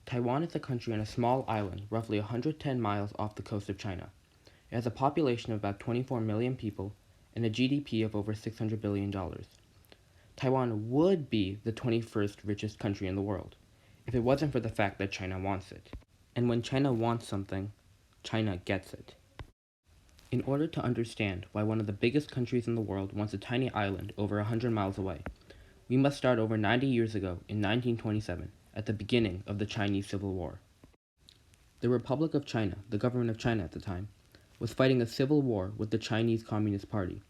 Taiwan is a country on a small island roughly 110 miles off the coast of China. It has a population of about 24 million people and a GDP of over $600 billion. Taiwan would be the 21st richest country in the world if it wasn't for the fact that China wants it. And when China wants something, China gets it. In order to understand why one of the biggest countries in the world wants a tiny island over 100 miles away, we must start over 90 years ago in 1927, at the beginning of the Chinese Civil War. The Republic of China, the government of China at the time, was fighting a civil war with the Chinese Communist Party,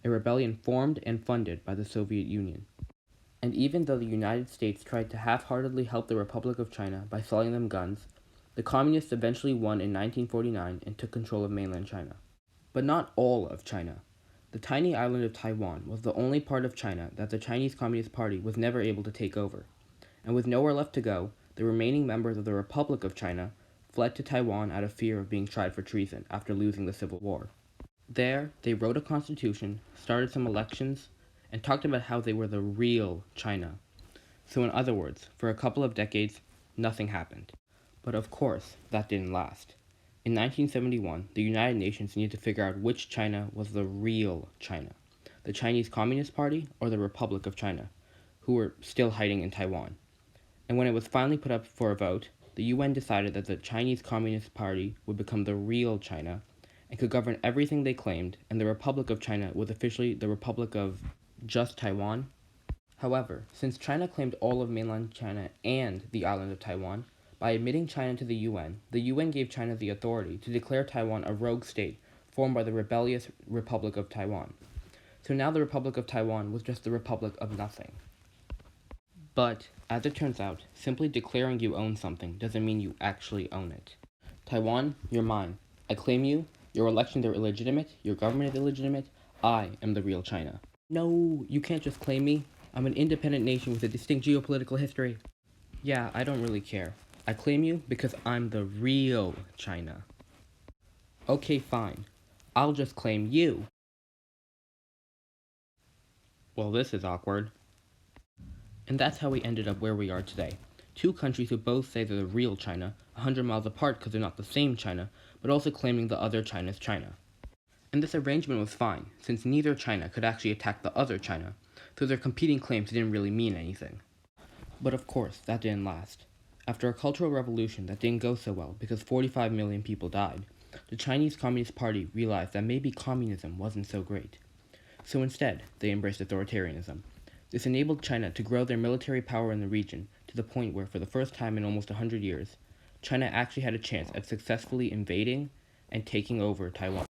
a rebellion formed and funded by the Soviet Union. And even though the United States tried to half-heartedly help the Republic of China by selling them guns, the Communists eventually won in 1949 and took control of mainland China. But not all of China. The tiny island of Taiwan was the only part of China that the Chinese Communist Party was never able to take over. And with nowhere left to go, the remaining members of the Republic of China fled to Taiwan out of fear of being tried for treason after losing the Civil War. There, they wrote a constitution, started some elections, and talked about how they were the real China. So in other words, for a couple of decades, nothing happened. But of course, that didn't last. In 1971, the United Nations needed to figure out which China was the real China, the Chinese Communist Party or the Republic of China, who were still hiding in Taiwan. And when it was finally put up for a vote, the UN decided that the Chinese Communist Party would become the real China and could govern everything they claimed, and the Republic of China was officially the Republic of just Taiwan. However, since China claimed all of mainland China and the island of Taiwan, by admitting China to the UN gave China the authority to declare Taiwan a rogue state formed by the rebellious Republic of Taiwan. So now the Republic of Taiwan was just the Republic of nothing. But, as it turns out, simply declaring you own something doesn't mean you actually own it. Taiwan, you're mine. I claim you, your elections are illegitimate, your government is illegitimate, I am the real China. No, you can't just claim me. I'm an independent nation with a distinct geopolitical history. Yeah, I don't really care. I claim you because I'm the real China. Okay, fine. I'll just claim you. Well, this is awkward. And that's how we ended up where we are today. Two countries who both say they're the real China, 100 miles apart because they're not the same China, but also claiming the other China's China. And this arrangement was fine, since neither China could actually attack the other China, so their competing claims didn't really mean anything. But of course, that didn't last. After a cultural revolution that didn't go so well because 45 million people died, the Chinese Communist Party realized that maybe communism wasn't so great. So instead, they embraced authoritarianism. This enabled China to grow their military power in the region to the point where, for the first time in almost 100 years, China actually had a chance at successfully invading and taking over Taiwan.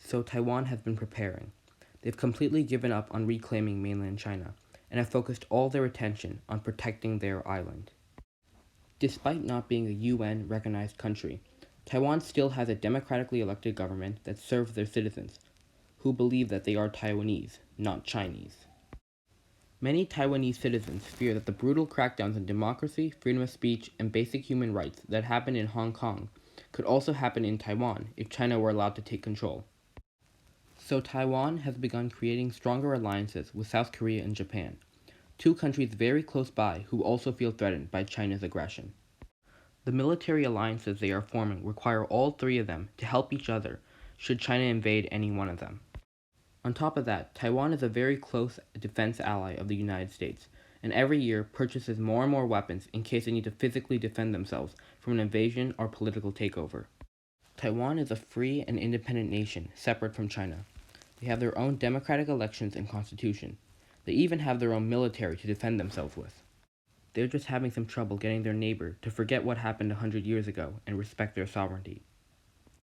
So Taiwan has been preparing. They've completely given up on reclaiming mainland China and have focused all their attention on protecting their island. Despite not being a UN-recognized country, Taiwan still has a democratically elected government that serves their citizens, who believe that they are Taiwanese, not Chinese. Many Taiwanese citizens fear that the brutal crackdowns on democracy, freedom of speech, and basic human rights that happened in Hong Kong could also happen in Taiwan if China were allowed to take control. So Taiwan has begun creating stronger alliances with South Korea and Japan, two countries very close by who also feel threatened by China's aggression. The military alliances they are forming require all three of them to help each other should China invade any one of them. On top of that, Taiwan is a very close defense ally of the United States, and every year purchases more and more weapons in case they need to physically defend themselves from an invasion or political takeover. Taiwan is a free and independent nation, separate from China. They have their own democratic elections and constitution. They even have their own military to defend themselves with. They're just having some trouble getting their neighbor to forget what happened 100 years ago and respect their sovereignty.